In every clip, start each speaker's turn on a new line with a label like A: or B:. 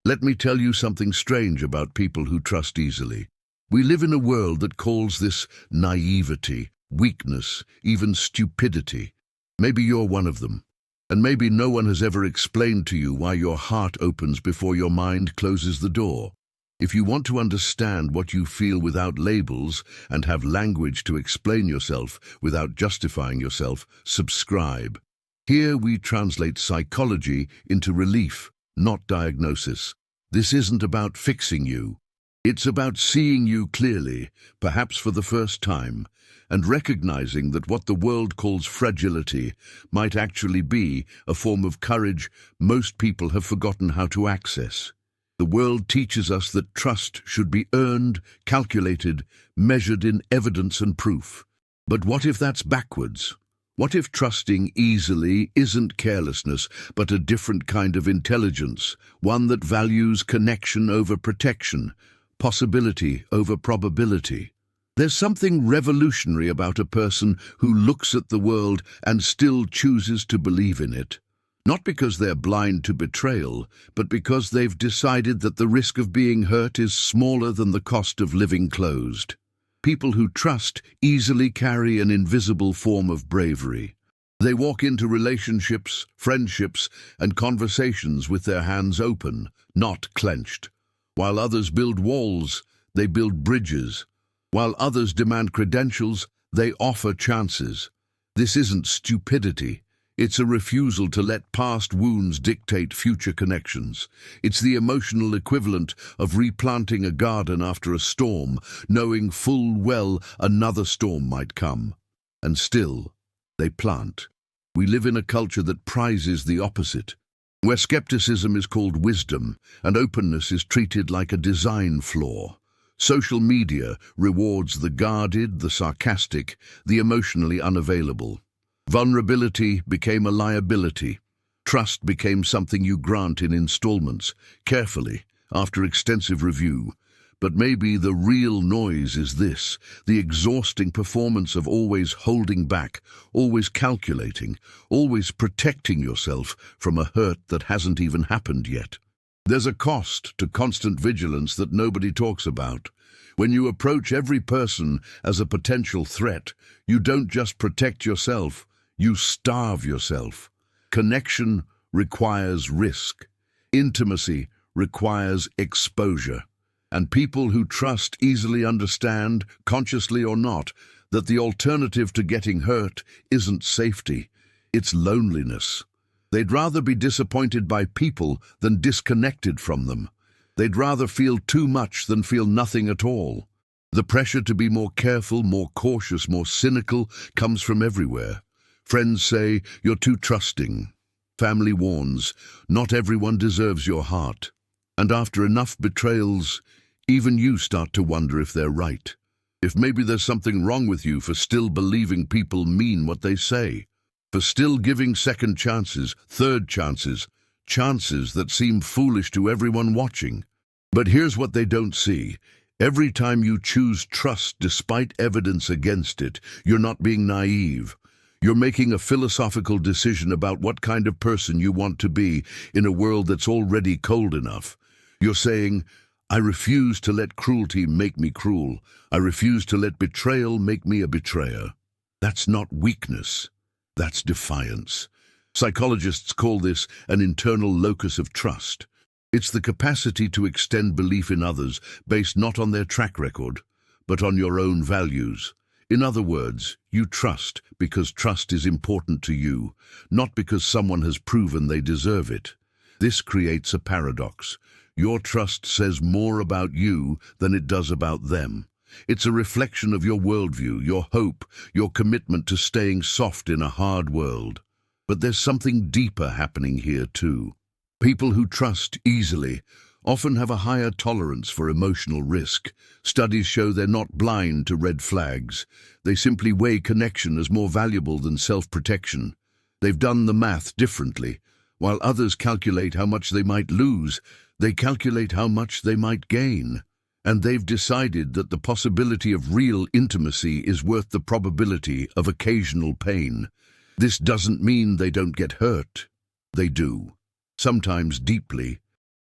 A: Let me tell you something strange about people who trust easily. We live in a world that calls this naivety, weakness, even stupidity. Maybe you're one of them. And maybe no one has ever explained to you why your heart opens before your mind closes the door. If you want to understand what you feel without labels and have language to explain yourself without justifying yourself, subscribe. Here we translate psychology into relief, not diagnosis. This isn't about fixing you. It's about seeing you clearly, perhaps for the first time, and recognizing that what the world calls fragility might actually be a form of courage most people have forgotten how to access. The world teaches us that trust should be earned, calculated, measured in evidence and proof. But what if that's backwards? What if trusting easily isn't carelessness, but a different kind of intelligence, one that values connection over protection, possibility over probability? There's something revolutionary about a person who looks at the world and still chooses to believe in it. Not because they're blind to betrayal, but because they've decided that the risk of being hurt is smaller than the cost of living closed. People who trust easily carry an invisible form of bravery. They walk into relationships, friendships, and conversations with their hands open, not clenched. While others build walls, they build bridges. While others demand credentials, they offer chances. This isn't stupidity. It's a refusal to let past wounds dictate future connections. It's the emotional equivalent of replanting a garden after a storm, knowing full well another storm might come. And still, they plant. We live in a culture that prizes the opposite, where skepticism is called wisdom and openness is treated like a design flaw. Social media rewards the guarded, the sarcastic, the emotionally unavailable. Vulnerability became a liability. Trust became something you grant in installments, carefully, after extensive review. But maybe the real noise is this, the exhausting performance of always holding back, always calculating, always protecting yourself from a hurt that hasn't even happened yet. There's a cost to constant vigilance that nobody talks about. When you approach every person as a potential threat, you don't just protect yourself, you starve yourself. Connection requires risk. Intimacy requires exposure. And people who trust easily understand, consciously or not, that the alternative to getting hurt isn't safety, it's loneliness. They'd rather be disappointed by people than disconnected from them. They'd rather feel too much than feel nothing at all. The pressure to be more careful, more cautious, more cynical comes from everywhere. Friends say, "You're too trusting." Family warns, "Not everyone deserves your heart." And after enough betrayals, even you start to wonder if they're right. If maybe there's something wrong with you for still believing people mean what they say. For still giving second chances, third chances, chances that seem foolish to everyone watching. But here's what they don't see. Every time you choose trust despite evidence against it, you're not being naive. You're making a philosophical decision about what kind of person you want to be in a world that's already cold enough. You're saying, "I refuse to let cruelty make me cruel. I refuse to let betrayal make me a betrayer." That's not weakness. That's defiance. Psychologists call this an internal locus of trust. It's the capacity to extend belief in others based not on their track record, but on your own values. In other words, you trust because trust is important to you, not because someone has proven they deserve it. This creates a paradox. Your trust says more about you than it does about them. It's a reflection of your worldview, your hope, your commitment to staying soft in a hard world. But there's something deeper happening here too. People who trust easily often have a higher tolerance for emotional risk. Studies show they're not blind to red flags. They simply weigh connection as more valuable than self-protection. They've done the math differently. While others calculate how much they might lose, they calculate how much they might gain. And they've decided that the possibility of real intimacy is worth the probability of occasional pain. This doesn't mean they don't get hurt. They do. Sometimes deeply.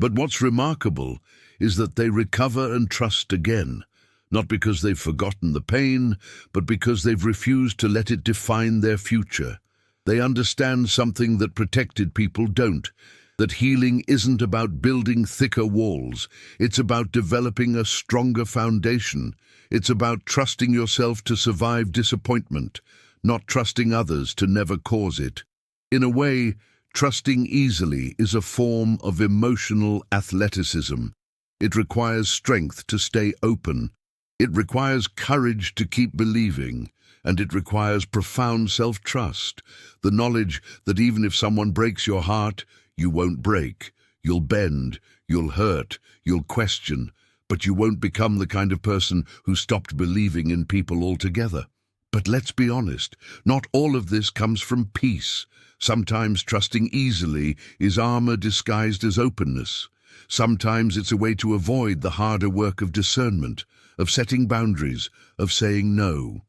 A: But what's remarkable is that they recover and trust again, not because they've forgotten the pain, but because they've refused to let it define their future. They understand something that protected people don't, that healing isn't about building thicker walls. It's about developing a stronger foundation. It's about trusting yourself to survive disappointment, not trusting others to never cause it. In a way, trusting easily is a form of emotional athleticism. It requires strength to stay open. It requires courage to keep believing. And it requires profound self-trust, the knowledge that even if someone breaks your heart, you won't break. You'll bend, you'll hurt, you'll question, but you won't become the kind of person who stopped believing in people altogether. But let's be honest, not all of this comes from peace. Sometimes trusting easily is armor disguised as openness. Sometimes it's a way to avoid the harder work of discernment, of setting boundaries, of saying no.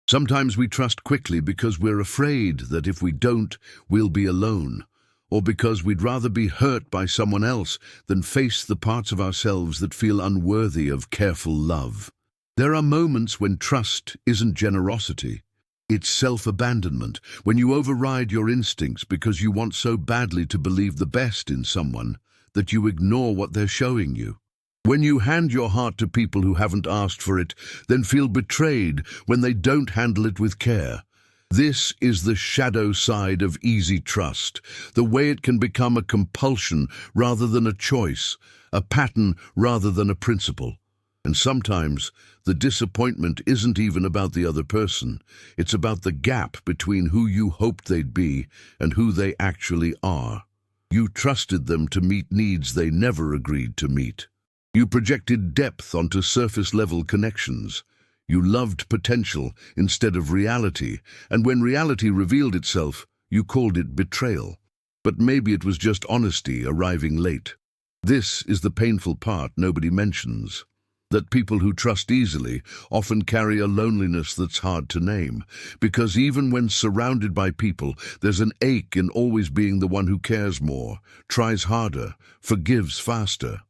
A: Sometimes we trust quickly because we're afraid that if we don't, we'll be alone, or because we'd rather be hurt by someone else than face the parts of ourselves that feel unworthy of careful love. There are moments when trust isn't generosity. It's self-abandonment, when you override your instincts because you want so badly to believe the best in someone that you ignore what they're showing you. When you hand your heart to people who haven't asked for it, then feel betrayed when they don't handle it with care. This is the shadow side of easy trust, the way it can become a compulsion rather than a choice, a pattern rather than a principle. And sometimes the disappointment isn't even about the other person. It's about the gap between who you hoped they'd be and who they actually are. You trusted them to meet needs they never agreed to meet. You projected depth onto surface-level connections. You loved potential instead of reality, and when reality revealed itself, you called it betrayal. But maybe it was just honesty arriving late. This is the painful part nobody mentions. That people who trust easily often carry a loneliness that's hard to name, because even when surrounded by people, there's an ache in always being the one who cares more, tries harder, forgives faster.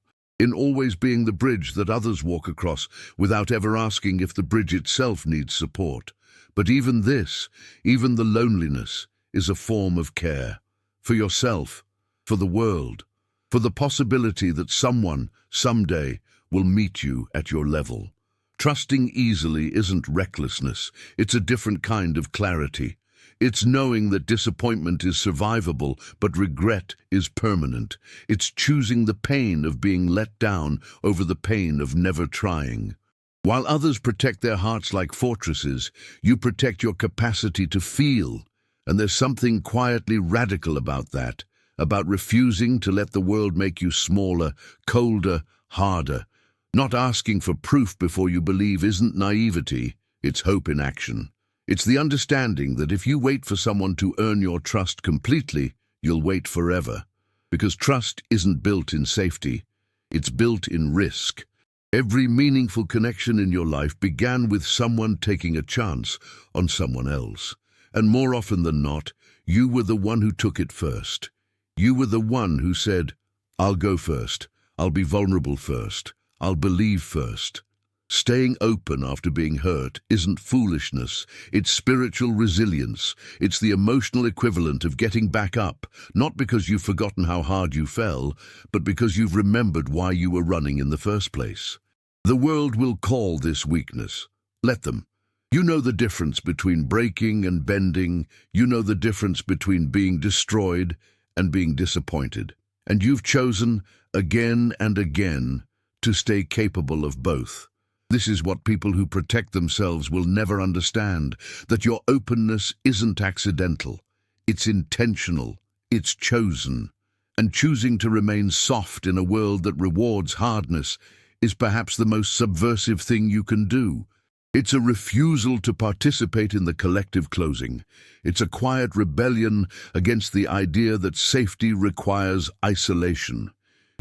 A: In always being the bridge that others walk across without ever asking if the bridge itself needs support. But even this, even the loneliness, is a form of care. For yourself, for the world, for the possibility that someone, someday, will meet you at your level. Trusting easily isn't recklessness, it's a different kind of clarity. It's knowing that disappointment is survivable, but regret is permanent. It's choosing the pain of being let down over the pain of never trying. While others protect their hearts like fortresses, you protect your capacity to feel. And there's something quietly radical about that, about refusing to let the world make you smaller, colder, harder. Not asking for proof before you believe isn't naivety, it's hope in action. It's the understanding that if you wait for someone to earn your trust completely, you'll wait forever. Because trust isn't built in safety, it's built in risk. Every meaningful connection in your life began with someone taking a chance on someone else. And more often than not, you were the one who took it first. You were the one who said, "I'll go first, I'll be vulnerable first, I'll believe first." Staying open after being hurt isn't foolishness, it's spiritual resilience. It's the emotional equivalent of getting back up, not because you've forgotten how hard you fell, but because you've remembered why you were running in the first place. The world will call this weakness. Let them. You know the difference between breaking and bending. You know the difference between being destroyed and being disappointed. And you've chosen, again and again, to stay capable of both. This is what people who protect themselves will never understand, that your openness isn't accidental. It's intentional. It's chosen. And choosing to remain soft in a world that rewards hardness is perhaps the most subversive thing you can do. It's a refusal to participate in the collective closing. It's a quiet rebellion against the idea that safety requires isolation.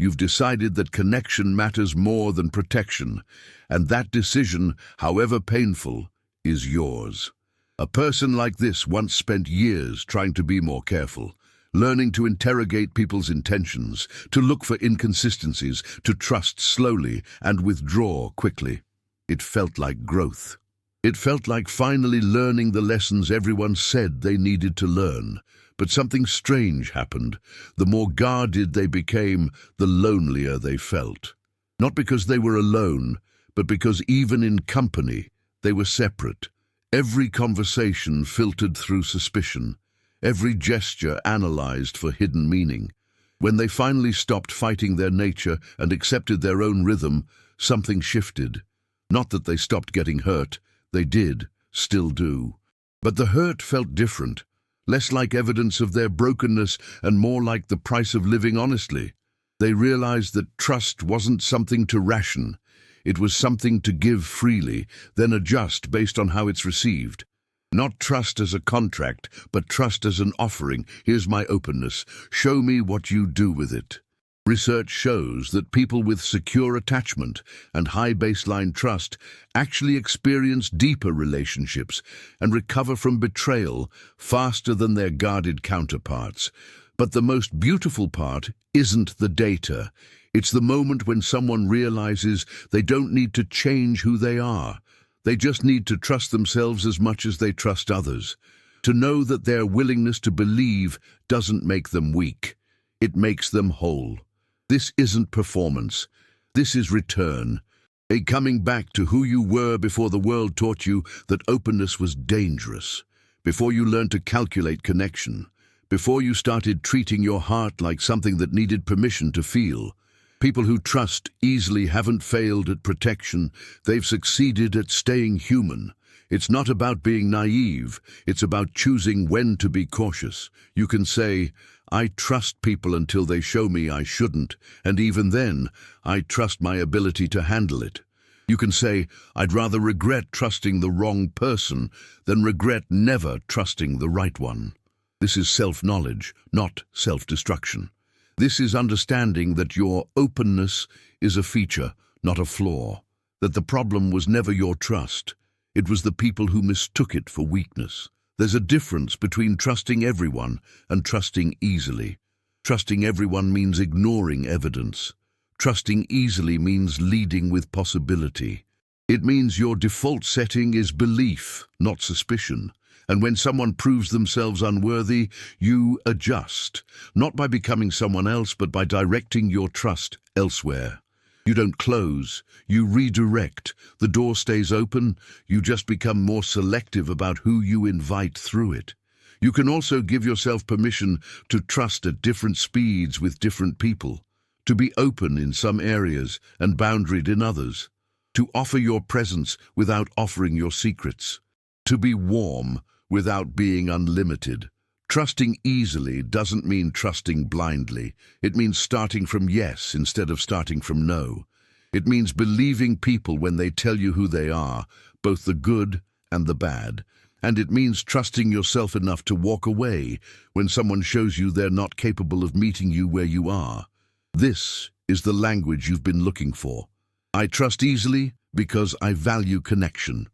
A: You've decided that connection matters more than protection, and that decision, however painful, is yours. A person like this once spent years trying to be more careful, learning to interrogate people's intentions, to look for inconsistencies, to trust slowly and withdraw quickly. It felt like growth. It felt like finally learning the lessons everyone said they needed to learn. But something strange happened. The more guarded they became, the lonelier they felt. Not because they were alone, but because even in company, they were separate. Every conversation filtered through suspicion. Every gesture analyzed for hidden meaning. When they finally stopped fighting their nature and accepted their own rhythm, something shifted. Not that they stopped getting hurt. They did, still do. But the hurt felt different. Less like evidence of their brokenness and more like the price of living honestly. They realized that trust wasn't something to ration. It was something to give freely, then adjust based on how it's received. Not trust as a contract, but trust as an offering. Here's my openness. Show me what you do with it. Research shows that people with secure attachment and high baseline trust actually experience deeper relationships and recover from betrayal faster than their guarded counterparts. But the most beautiful part isn't the data. It's the moment when someone realizes they don't need to change who they are. They just need to trust themselves as much as they trust others. To know that their willingness to believe doesn't make them weak. It makes them whole. This isn't performance. This is return. A coming back to who you were before the world taught you that openness was dangerous. Before you learned to calculate connection. Before you started treating your heart like something that needed permission to feel. People who trust easily haven't failed at protection. They've succeeded at staying human. It's not about being naive. It's about choosing when to be cautious. You can say, I trust people until they show me I shouldn't, and even then, I trust my ability to handle it. You can say, I'd rather regret trusting the wrong person than regret never trusting the right one. This is self-knowledge, not self-destruction. This is understanding that your openness is a feature, not a flaw. That the problem was never your trust. It was the people who mistook it for weakness. There's a difference between trusting everyone and trusting easily. Trusting everyone means ignoring evidence. Trusting easily means leading with possibility. It means your default setting is belief, not suspicion. And when someone proves themselves unworthy, you adjust, not by becoming someone else, but by directing your trust elsewhere. You don't close, you redirect. The door stays open, you just become more selective about who you invite through it. You can also give yourself permission to trust at different speeds with different people, to be open in some areas and boundaried in others, to offer your presence without offering your secrets, to be warm without being unlimited. Trusting easily doesn't mean trusting blindly. It means starting from yes instead of starting from no. It means believing people when they tell you who they are, both the good and the bad. And it means trusting yourself enough to walk away when someone shows you they're not capable of meeting you where you are. This is the language you've been looking for. I trust easily because I value connection.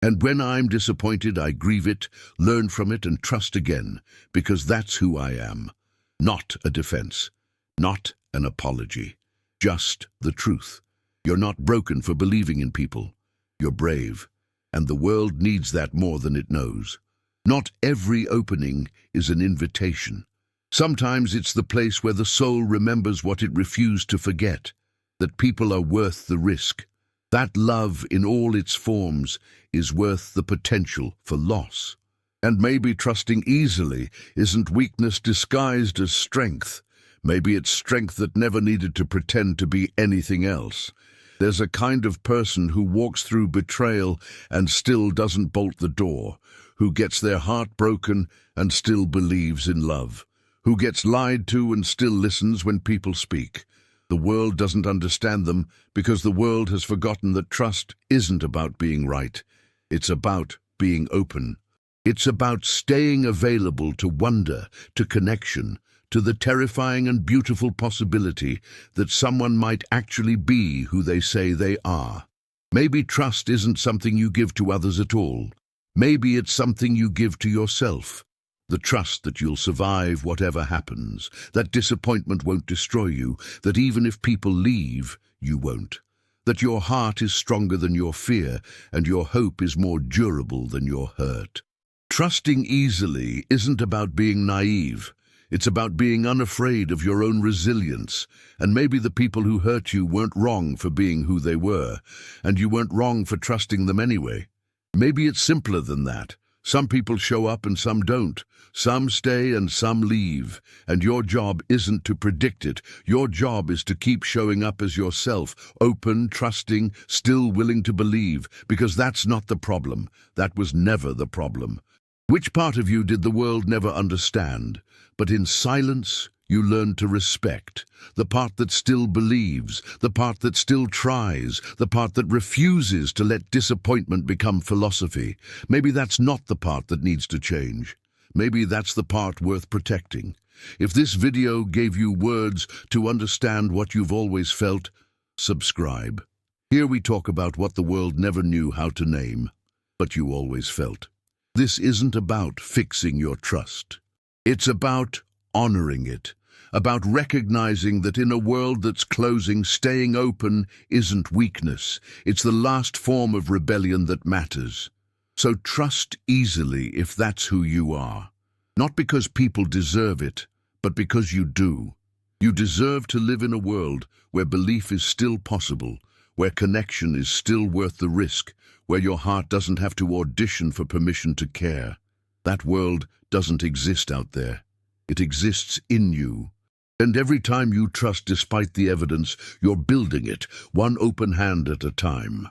A: And when I'm disappointed, I grieve it, learn from it, and trust again, because that's who I am. Not a defense, not an apology, just the truth. You're not broken for believing in people. You're brave, and the world needs that more than it knows. Not every opening is an invitation. Sometimes it's the place where the soul remembers what it refused to forget, that people are worth the risk. That love in all its forms is worth the potential for loss. And maybe trusting easily isn't weakness disguised as strength. Maybe it's strength that never needed to pretend to be anything else. There's a kind of person who walks through betrayal and still doesn't bolt the door, who gets their heart broken and still believes in love, who gets lied to and still listens when people speak. The world doesn't understand them because the world has forgotten that trust isn't about being right. It's about being open. It's about staying available to wonder, to connection, to the terrifying and beautiful possibility that someone might actually be who they say they are. Maybe trust isn't something you give to others at all. Maybe it's something you give to yourself. The trust that you'll survive whatever happens, that disappointment won't destroy you, that even if people leave, you won't. That your heart is stronger than your fear, and your hope is more durable than your hurt. Trusting easily isn't about being naive. It's about being unafraid of your own resilience. And maybe the people who hurt you weren't wrong for being who they were, and you weren't wrong for trusting them anyway. Maybe it's simpler than that. Some people show up and some don't. Some stay and some leave. And your job isn't to predict it. Your job is to keep showing up as yourself, open, trusting, still willing to believe, because that's not the problem. That was never the problem. Which part of you did the world never understand? But in silence, you learn to respect. The part that still believes, the part that still tries, the part that refuses to let disappointment become philosophy. Maybe that's not the part that needs to change. Maybe that's the part worth protecting. If this video gave you words to understand what you've always felt, subscribe. Here we talk about what the world never knew how to name, but you always felt. This isn't about fixing your trust. It's about honoring it, about recognizing that in a world that's closing, staying open isn't weakness. It's the last form of rebellion that matters. So trust easily if that's who you are. Not because people deserve it, but because you do. You deserve to live in a world where belief is still possible, where connection is still worth the risk, where your heart doesn't have to audition for permission to care. That world doesn't exist out there. It exists in you. And every time you trust despite the evidence, you're building it, one open hand at a time.